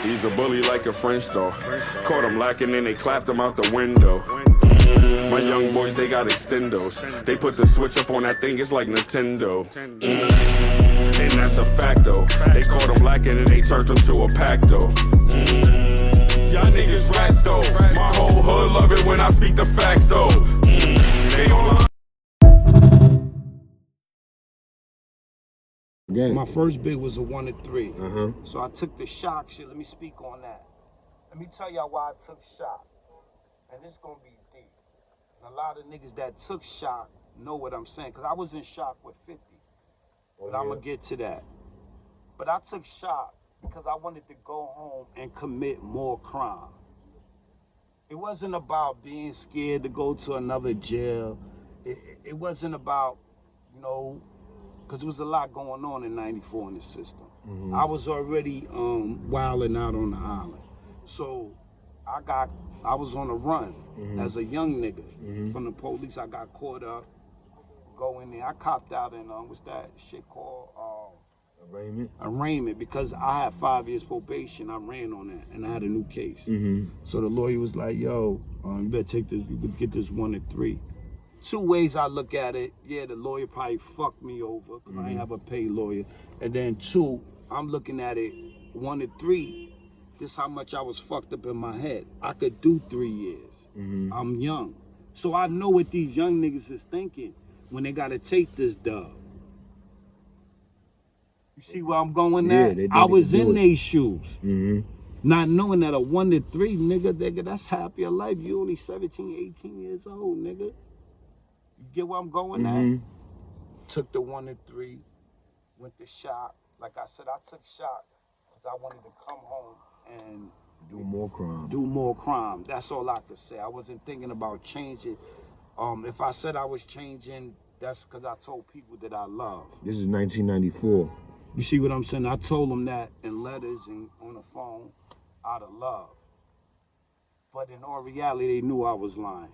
He's a bully like a French though. Caught him lacking and they clapped him out the window. My young boys, they got extendos. They put the switch up on that thing, it's like Nintendo. And that's a fact though. They caught him lacking and they turned him to a pack though. Y'all niggas rats though. My whole hood love it when I speak the facts though. They on My first bid was a 1 to 3. Uh-huh. So I took the shock shit. Let me speak on that. Let me tell y'all why I took shock. And this gonna be deep. And a lot of niggas that took shock know what I'm saying. Cause I was in shock with 50. But I'm gonna get to that. But I took shock because I wanted to go home and commit more crime. It wasn't about being scared to go to another jail. It wasn't about, you know, because there was a lot going on in 94 in the system. Mm-hmm. I was already wilding out on the island. So I was on a run as a young nigga from the police. I got caught up, go in there. I copped out in, what's that shit called? Arraignment, because I had 5 years probation. I ran on that, and I had a new case. So the lawyer was like, yo, you better take this, you could get this 1 to 3. 2 ways I look at it. Yeah, the lawyer probably fucked me over because I ain't have a paid lawyer. And then 2, I'm looking at it 1 to 3. This how much I was fucked up in my head. I could do 3 years. I'm young. So I know what these young niggas is thinking when they gotta take this dub. You see where I'm going at? I was in their shoes. Not knowing that a 1 to 3, nigga, that's half your life. You only 17, 18 years old, nigga. You get where I'm going at? Took the 1 to 3, went to shock. Like I said, I took shock because I wanted to come home and do more crime. Do more crime. That's all I could say. I wasn't thinking about changing. If I said I was changing, that's because I told people that I love. This is 1994. You see what I'm saying? I told them that in letters and on the phone out of love. But in all reality, they knew I was lying.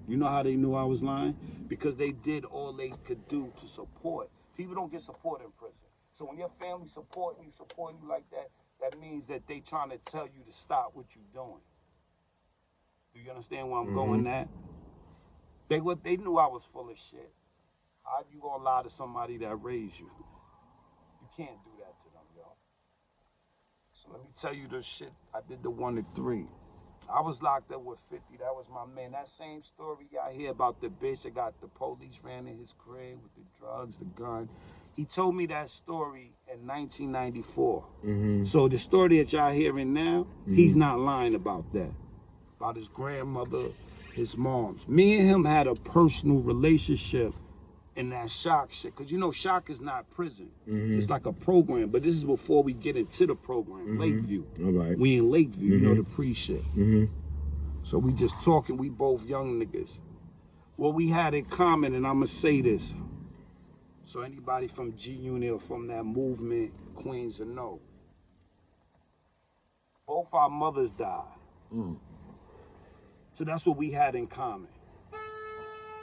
You know how they knew I was lying? Because they did all they could do to support. People don't get support in prison. So when your family supporting you like that, that means that they trying to tell you to stop what you're doing. Do you understand where I'm going at? They knew I was full of shit. How you gonna lie to somebody that raised you? You can't do that to them, yo. So let me tell you the shit. I did the 1 to 3. I was locked up with 50. That was my man. That same story y'all hear about the bitch that got the police ran in his crib with the drugs, the gun. He told me that story in 1994. So the story that y'all hearing now, he's not lying about that. About his grandmother, his moms. Me and him had a personal relationship in that shock shit. Because you know, shock is not prison. It's like a program. But this is before we get into the program, Lakeview. All right. We in Lakeview, you know, the pre-shit. So we just talking, we both young niggas. What we had in common, and I'ma say this, so anybody from G-Unit or from that movement, Queens will know. Both our mothers died. So that's what we had in common.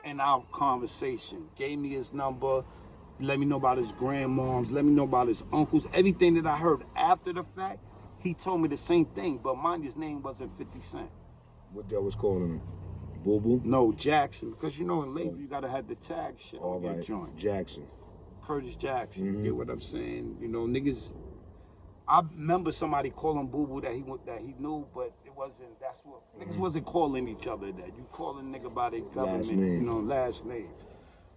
In our conversation, gave me his number, let me know about his grandmoms, let me know about his uncles. Everything that I heard after the fact, he told me the same thing, but mind his name wasn't 50 Cent. What that was calling him? Boo Boo? No, Jackson, because you know in Lakeview you gotta have the tag shit on your joint. Jackson. Curtis Jackson, you get what I'm saying? You know, niggas, I remember somebody calling Boo Boo that he knew, but it wasn't, that's what, niggas wasn't calling each other that. You calling nigga by their government, you know, last name.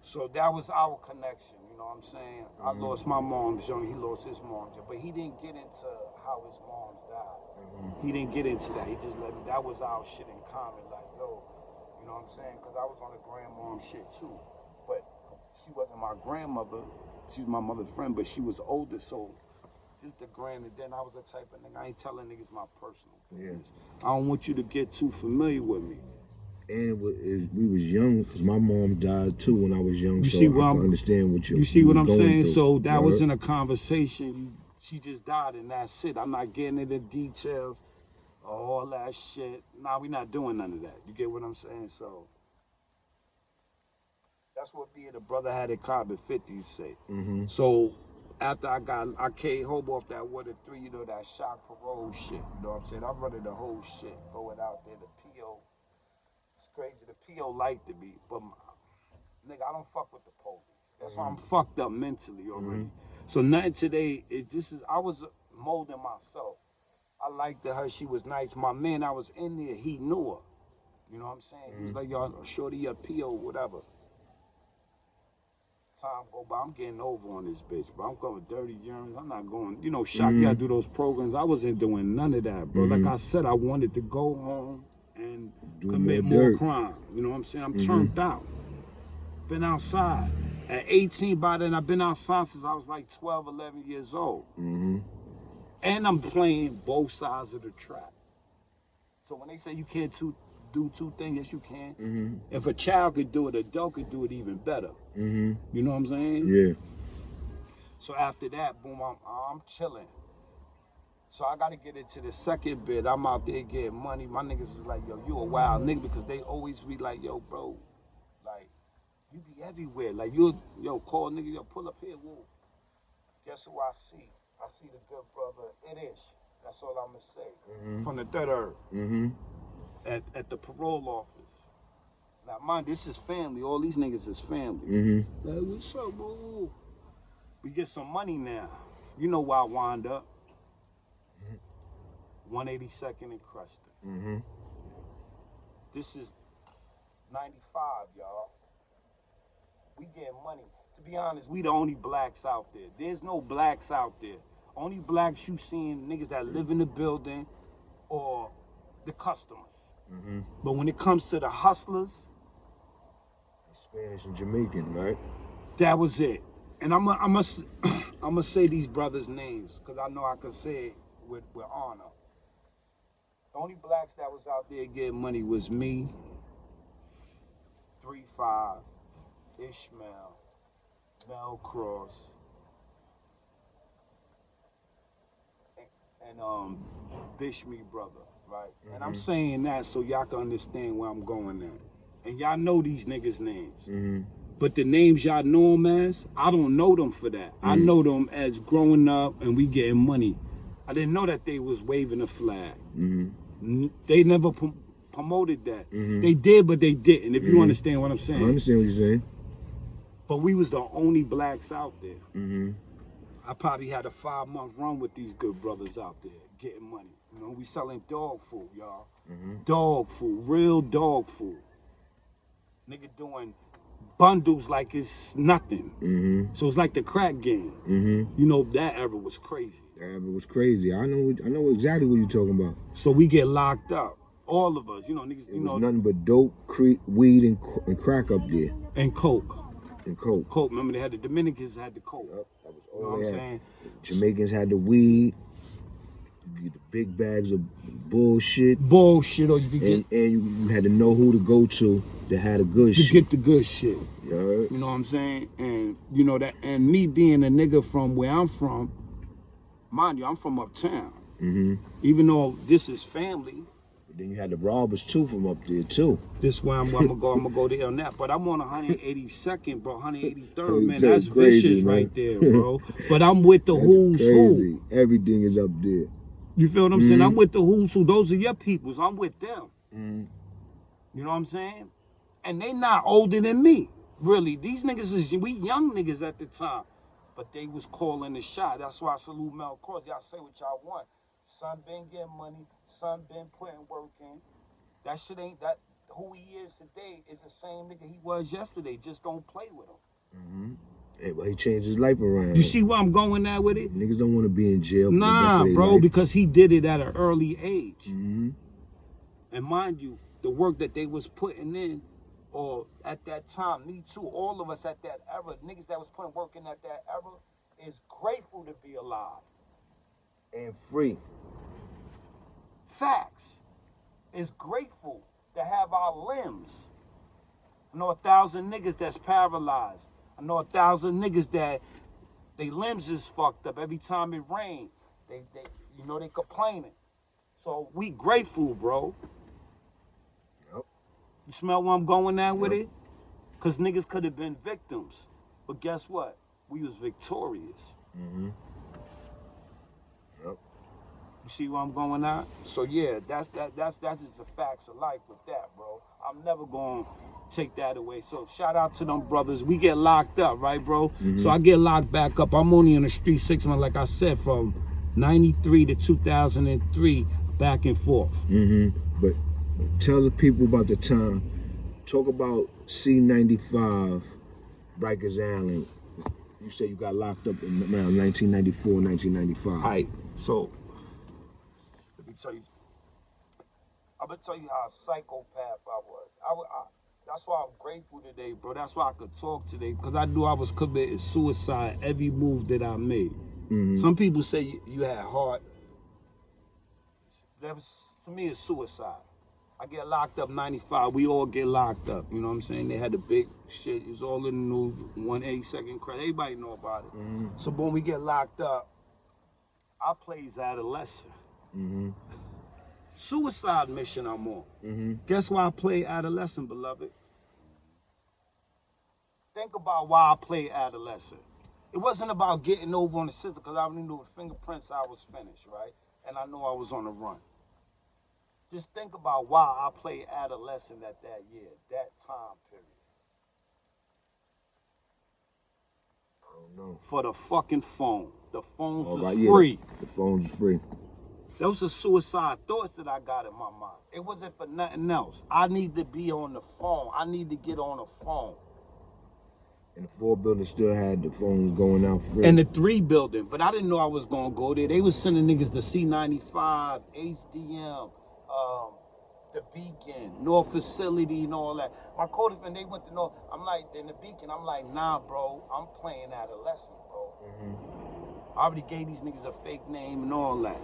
So that was our connection, you know what I'm saying? I lost my mom's young, he lost his mom, but he didn't get into how his moms died. He didn't get into that, he just let me, that was our shit in common, like, yo, you know what I'm saying? Because I was on the grandmom shit too, but she wasn't my grandmother, she's my mother's friend, but she was older, so this the grand, and then I was the type of nigga, I ain't telling niggas my personal business. I don't want you to get too familiar with me. And we was young, because my mom died too when I was young, you so see I can understand what you see what I'm saying? Through. So that was in a conversation, she just died and that's it. I'm not getting into details, all that shit. Nah, we not doing none of that. You get what I'm saying? So that's what being a brother had in common 50, you say. So after I came home off that 1 and 3, you know, that shock parole shit. You know what I'm saying? I'm running the whole shit, going out there. The PO, it's crazy. The PO liked me, but nigga, I don't fuck with the police. That's why I'm fucked up mentally already. So nothing today. I was molding myself. I liked her. She was nice. My man, I was in there. He knew her. You know what I'm saying? He was like, y'all, shorty, your PO, whatever. Time go by, I'm getting over on this bitch, bro. I'm going dirty urines. I'm not going, you know, Shock, you gotta do those programs. I wasn't doing none of that, bro. Like I said, I wanted to go home and commit more crime. You know what I'm saying? I'm turned out. Been outside. At 18, by then, I've been outside since I was like 12, 11 years old. And I'm playing both sides of the track. So when they say you can't do two things, yes, you can. If a child could do it, an adult could do it even better. You know what I'm saying? Yeah. So after that, boom, I'm chilling. So I got to get into the second bit. I'm out there getting money. My niggas is like, yo, you a wild nigga, because they always be like, yo, bro, like, you be everywhere. Like, yo, call nigga, yo, pull up here, whoa. Guess who I see? I see the good brother, It Is. That's all I'm going to say. From the third herb. At the parole office. Now, mind, this is family. All these niggas is family. Like, what's up, bro? We get some money now. You know where I wind up. 182nd and Creston. This is 95, y'all. We getting money. To be honest, we the only blacks out there. There's no blacks out there. Only blacks you seeing niggas that live in the building or the customers. But when it comes to the hustlers, Spanish and Jamaican, right? that was it. And I'm gonna say these brothers' names, because I know I can say it with honor. The only blacks that was out there getting money was me, 3-5, Ishmael, Mel Cross, and Bishme brother, right? And I'm saying that so y'all can understand where I'm going at. And y'all know these niggas' names. But the names y'all know them as, I don't know them for that. I know them as growing up and we getting money. I didn't know that they was waving a flag. They never promoted that. They did, but they didn't, if you understand what I'm saying. I understand what you're saying. But we was the only blacks out there. I probably had a 5-month run with these good brothers out there getting money. You know, we selling dog food, y'all. Dog food, real dog food. Nigga doing bundles like it's nothing. So it's like the crack game. You know, that era was crazy. That era was crazy. I know exactly what you're talking about. So we get locked up. All of us, you know, niggas, it was nothing but dope, weed, and crack up there. And coke. And coke. Coke. Remember, they had the Dominicans had the coke. Yep, that was all you know what I'm saying? Jamaicans had the weed. You get the big bags of bullshit. Bullshit, or you could get. And you had to know who to go to had the good shit. To get the good shit. Yeah. You know what I'm saying? And you know that. And me being a nigga from where I'm from, mind you, I'm from uptown. Even though this is family. Then you had the robbers too from up there too. This way I'm gonna go there on that. But I'm on 182nd, bro, 183rd, man. That's crazy, vicious, man. Right there, bro. But I'm with the who's who. Everything is up there. You feel what I'm saying? I'm with the who's who. Those are your peoples. I'm with them. You know what I'm saying? And they not older than me. Really. These niggas we young niggas at the time. But they was calling the shot. That's why I salute Mel Cross. Y'all say what y'all want. Son been getting money. Son been putting work in. That shit ain't that. Who he is today is the same nigga he was yesterday. Just don't play with him. Hey, but he changed his life around. You see where I'm going at with it? Niggas don't want to be in jail. Nah, bro, because he did it at an early age. And mind you, the work that they was putting in, or at that time, me too, all of us at that era, niggas that was putting work in at that era, is grateful to be alive. And free. Facts. Is grateful to have our limbs. I know 1,000 niggas that's paralyzed. I know 1,000 niggas that they limbs is fucked up every time it rains. They you know, they complaining. So we grateful, bro. Yep. You smell where I'm going at with it? Because niggas could have been victims. But guess what? We was victorious. Mm-hmm. Yep. You see where I'm going at? So yeah, that's just the facts of life with that, bro. I'm never gonna take that away. So shout out to them brothers. We get locked up, right, bro? Mm-hmm. So I get locked back up. I'm only in the street 6 months, like I said, from 93 to 2003, back and forth. Mm-hmm. But tell the people about the time. Talk about C95, Rikers Island. You say you got locked up in around 1994, 1995. All right, so let me tell you. I'm gonna tell you how a psychopath I was. That's why I'm grateful today, bro. That's why I could talk today, because I knew I was committing suicide every move that I made. Mm-hmm. Some people say you had heart. That was, to me, it's suicide. I get locked up 95. We all get locked up. You know what I'm saying? They had the big shit. It was all in the news. 182nd credit. Everybody know about it. Mm-hmm. So when we get locked up, I plays adolescent. Mm-hmm. Suicide mission I'm on. Mm-hmm. Guess why I play adolescent, beloved? Think about why I play adolescent. It wasn't about getting over on the system, because I already knew with fingerprints I was finished, right? And I knew I was on the run. Just think about why I played adolescent at that year, that time period. I don't know. For the fucking phone. The phones was right, free. Yeah, the phones was free. Those are suicide thoughts that I got in my mind. It wasn't for nothing else. I need to be on the phone. I need to get on the phone. And the 4 building still had the phones going out free. And the 3 building, but I didn't know I was gonna go there. They was sending niggas to C95, HDM, the Beacon, North Facility, and all that. My code friend, they went to North. I'm like, in the Beacon, I'm like, nah, bro, I'm playing adolescent, bro. Mm-hmm. I already gave these niggas a fake name and all that.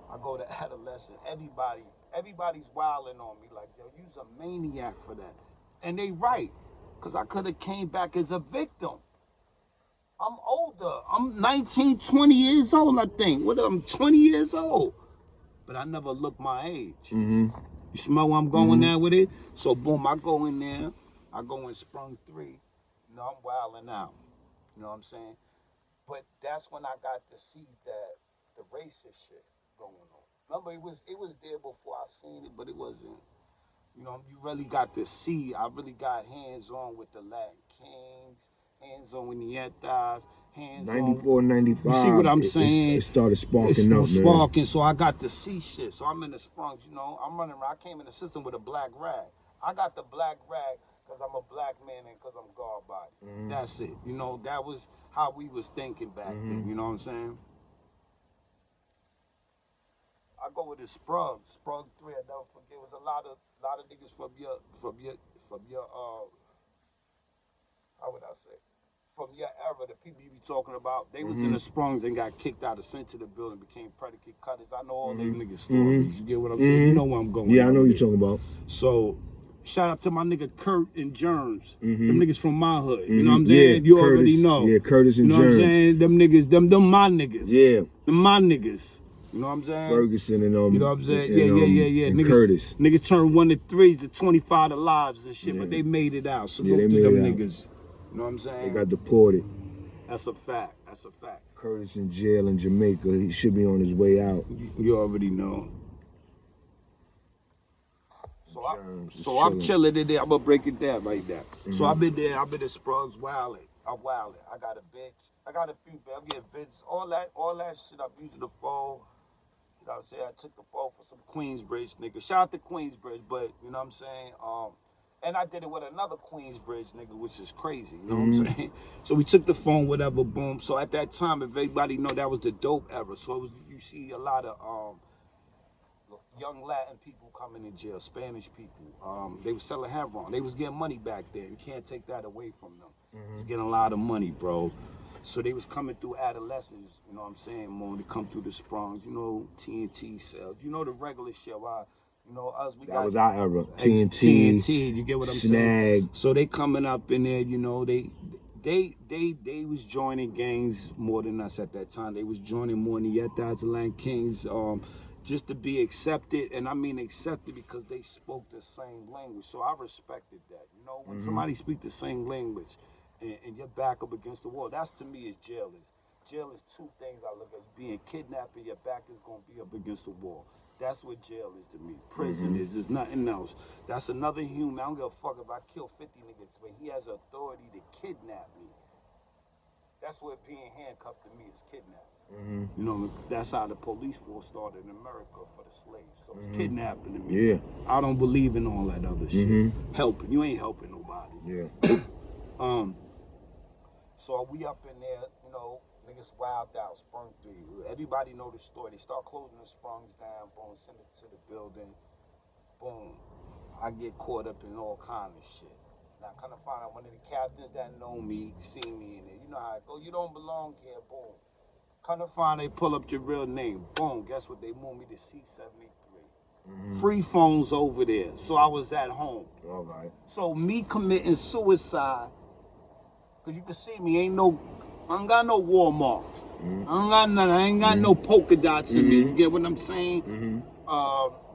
I go to adolescent. Everybody's wilding on me like, yo, you's a maniac for that. And they right, because I could have came back as a victim. I'm older. I'm 19, 20 years old, I think. What, I'm 20 years old. But I never looked my age. Mm-hmm. You smell where I'm going there with it? So, boom, I go in there. I go in sprung 3. You know, I'm wilding out. You know what I'm saying? But that's when I got to see that the racist shit going on. Remember, it was there before I seen it, but it wasn't. You know, you really got to see. I really got hands-on with the Latin Kings, hands-on with Nietas, hands-on. 94, 95. You see what I'm saying? It started sparking up, sparking, so I got to see shit. So I'm in the Sprungs, you know. I'm running around. I came in the system with a black rag. I got the black rag because I'm a black man and because I'm guard body. Mm-hmm. That's it. You know, that was how we was thinking back then. You know what I'm saying? I go with the Sprung 3. I never forget. It was a lot of niggas from your how would I say? From your era, the people you be talking about, they was in the Sprungs and got kicked out of Sensitive Building, became predicate cutters. I know all they niggas stories. You get what I'm saying? You know where I'm going. Yeah, I know what you're talking about. So, shout out to my nigga Kurt and Germs. Them niggas from my hood. You know what I'm saying? Yeah, you Curtis, already know. Yeah, Curtis and Germs. You know what I'm saying? Them niggas, them my niggas. Yeah. Them my niggas. You know what I'm saying? Ferguson and you know what I'm saying? And, Yeah. And niggas, Curtis. Niggas turned 1 to 3s to 25 to lives and shit, but they made it out. So look to them niggas. You know what I'm saying? They got deported. That's a fact. That's a fact. Curtis in jail in Jamaica. He should be on his way out. You already know. So I'm chilling in there. I'm gonna break it down right now. So I've been there. I've been at Sprugs wilding. I'm wilding. I got a bitch. I got a few. I'm getting bitches. All that shit. I'm using the phone. You know what I'm saying? I took the phone for some Queensbridge nigga. Shout out to Queensbridge, but you know what I'm saying? And I did it with another Queensbridge nigga, which is crazy. You know what I'm saying? So we took the phone, whatever, boom. So at that time, if everybody know, that was the dope era. So it was, you see a lot of young Latin people coming in jail, Spanish people. They was selling heroin. They was getting money back then. You can't take that away from them. They was getting a lot of money, bro. So they was coming through adolescents, you know what I'm saying, more to come through the Sprungs, you know, TNT sales. You know the regular shit, why, you know, us, we got... That was our era. TNT, you get what I'm Snag. saying? So they coming up in there, you know, they was joining gangs more than us at that time. They was joining more than the Yetas and Land Kings, just to be accepted, and I mean accepted because they spoke the same language. So I respected that, you know, when somebody speak the same language, and you're back up against the wall. That's, to me, is jailers. Jail is two things I look at. Being kidnapped and your back is going to be up against the wall. That's what jail is to me. Prison is. There's nothing else. That's another human. I don't give a fuck if I kill 50 niggas, but he has authority to kidnap me. That's what being handcuffed to me is kidnapping. You know, that's how the police force started in America for the slaves. So it's kidnapping to me. Yeah. I don't believe in all that other shit. Helping. You ain't helping nobody. Yeah. So we up in there, you know, niggas wild out, sprung 3. Everybody know the story. They start closing the sprungs down, boom, send it to the building, boom. I get caught up in all kind of shit. Now, kind of find out one of the captains that know me, see me in there. You know how it go. You don't belong here, boom. Kind of find they pull up your real name, boom. Guess what? They moved me to C-73. Free phones over there. So I was at home. All right. So me committing suicide, because you can see me, I ain't got no war marks. I ain't got nothing. I ain't got no polka dots in me. You get what I'm saying?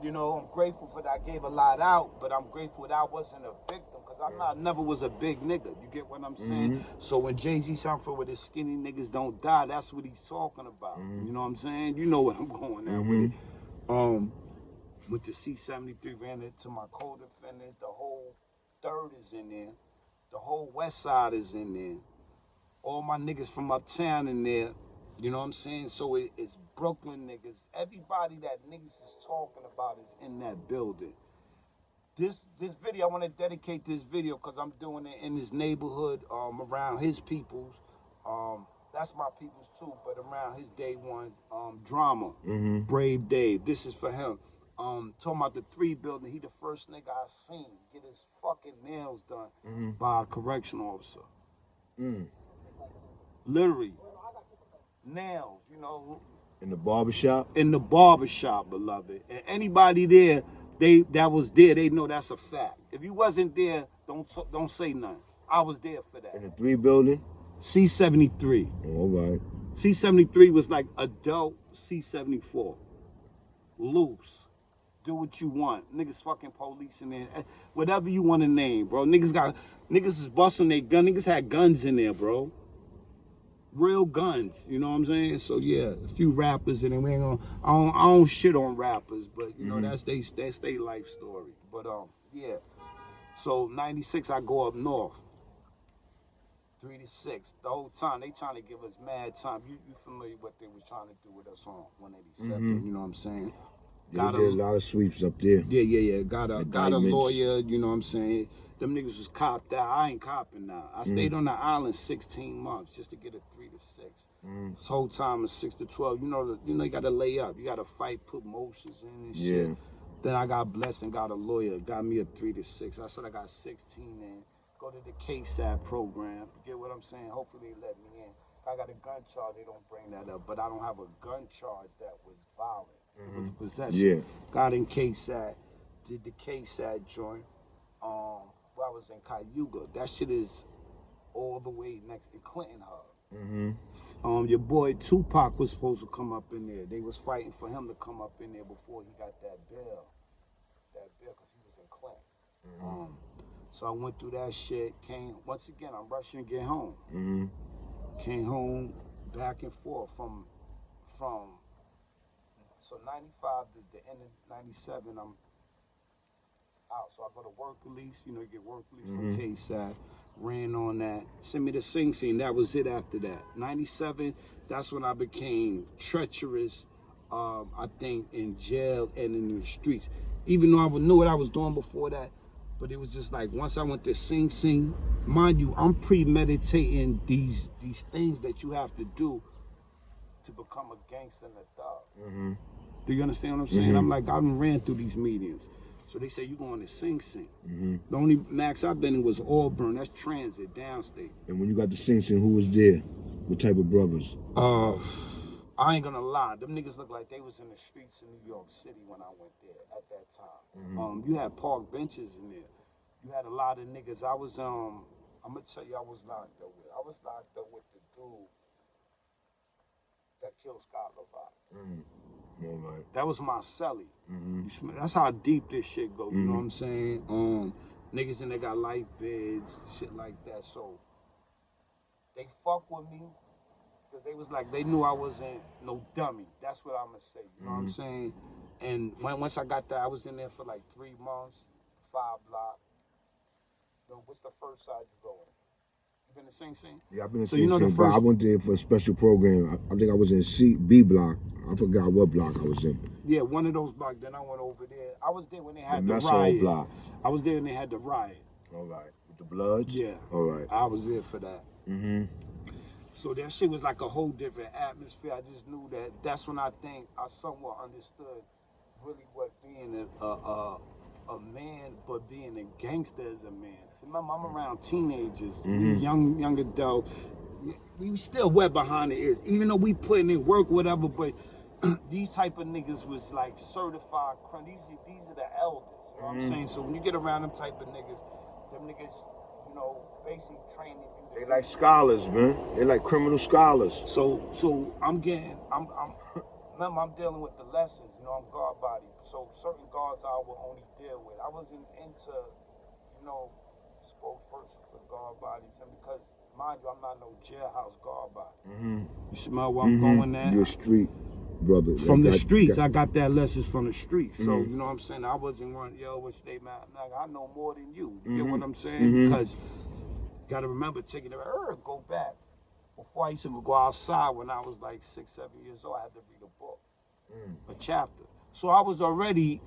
You know, I'm grateful for that. I gave a lot out, but I'm grateful that I wasn't a victim, because I never was a big nigga. You get what I'm saying? So when Jay-Z sang for with his skinny niggas don't die, that's what he's talking about. You know what I'm saying? You know what I'm going at with it. With the C-73, ran into my co-defendant. The whole 3rd is in there. The whole West Side is in there. All my niggas from uptown in there. You know what I'm saying? So it's Brooklyn niggas. Everybody that niggas is talking about is in that building. This video, I want to dedicate this video because I'm doing it in his neighborhood, around his peoples. That's my peoples too, but around his day one drama. Brave Dave. This is for him. Talking about the 3 building. He the first nigga I seen get his fucking nails done by a correctional officer. Literally. Nails, you know. In the barbershop? In the barbershop, beloved. And anybody there, that was there, they know that's a fact. If you wasn't there, don't say nothing. I was there for that. In the 3 building? C-73. All right. C-73 was like adult C-74. Loose. Do what you want. Niggas fucking police in there. Whatever you want to name, bro. Niggas is busting their gun. Niggas had guns in there, bro. Real guns, you know what I'm saying? So yeah, a few rappers in there. We ain't gonna, I don't shit on rappers, but you know that's they life story. But yeah. So 96, I go up north. 3 to 6. The whole time they trying to give us mad time. You familiar what they was trying to do with us on 187? You know what I'm saying? They did a lot of sweeps up there. Yeah. Got a lawyer, you know what I'm saying? Them niggas was copped out. I ain't copping now. I stayed on the island 16 months just to get a 3 to 6. This whole time is 6 to 12. You know, you gotta lay up. You gotta fight, put motions in and shit. Then I got blessed and got a lawyer. Got me a 3 to 6. I said I got 16 in. Go to the KSAT program. You get what I'm saying? Hopefully they let me in. I got a gun charge. They don't bring that up, but I don't have a gun charge that was violent. It was possession. Got in KSAT. Did the KSAT joint. I was in Cayuga. That shit is all the way next to Clinton Hub. Your boy Tupac was supposed to come up in there. They was fighting for him to come up in there before he got that bill. That bill, because he was in Clinton. So I went through that shit. Once again, I'm rushing to get home. Came home, back and forth from so 95 to the end of 97, I'm out. So I go to work release, you know, you get work release from KSAT, ran on that, sent me to Sing Sing, that was it after that. 97, that's when I became treacherous, I think, in jail and in the streets. Even though I knew what I was doing before that, but it was just like, once I went to Sing Sing, mind you, I'm premeditating these things that you have to do to become a gangster and a thug. Do you understand what I'm saying? I'm like, I done ran through these mediums. So they say, you going to Sing Sing. The only max I've been in was Auburn. That's transit, downstate. And when you got to Sing Sing, who was there? What type of brothers? I ain't gonna lie. Them niggas look like they was in the streets in New York City when I went there at that time. You had park benches in there. You had a lot of niggas. I was, I'm gonna tell you, I was locked up with. I was locked up with the dude that killed Scott Levine. Right. That was my celly. That's how deep this shit go. You know what I'm saying? Niggas in there got life beds, shit like that. So they fuck with me. because they was like, they knew I wasn't no dummy. That's what I'm going to say. You know what I'm saying? And once I got there, I was in there for like 3 months, 5 blocks. What's the first side you go in? You been in Sing Sing? Yeah, I've been in So Sing Sing, but I went there for a special program. I think I was in B block. I forgot what block I was in. Yeah, one of those blocks. Then I went over there. I was there when they had the Mess riot. block. I was there when they had the riot. All right. With the Bloods? Yeah. All right. I was there for that. Mm-hmm. So that shit was like a whole different atmosphere. I just knew that that's when I think I somewhat understood really what being a man, but being a gangster as a man. See, remember, I'm around teenagers, young adult. We still wet behind the ears, even though we putting in work, whatever. But these type of niggas was like certified crime. These are the elders. You know what I'm saying? So when you get around them type of niggas, you know, basically training you. They like scholars, man. They like criminal scholars. So I'm remember, I'm dealing with the lessons. You know, I'm guard body. So certain guards I will only deal with. I wasn't into, you know, spokesperson for guard bodies, and because mind you, I'm not no jailhouse guard body. You smell where I'm going at? You're a street brother. From the streets, I got that lessons from the streets. So you know what I'm saying. I wasn't one, yo, which they man, I know more than you. You get what I'm saying? Because you gotta remember, taking it, go back. Before I used to go outside when I was like 6, 7 years old, I had to read a book, a chapter. So I was already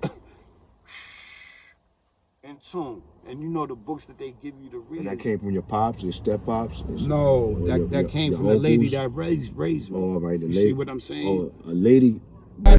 in tune. And you know the books that they give you to read. And that came from your pops, your step pops? No, that came from the lady that raised me. Oh, all right, the you lady. see what I'm saying? Oh, a lady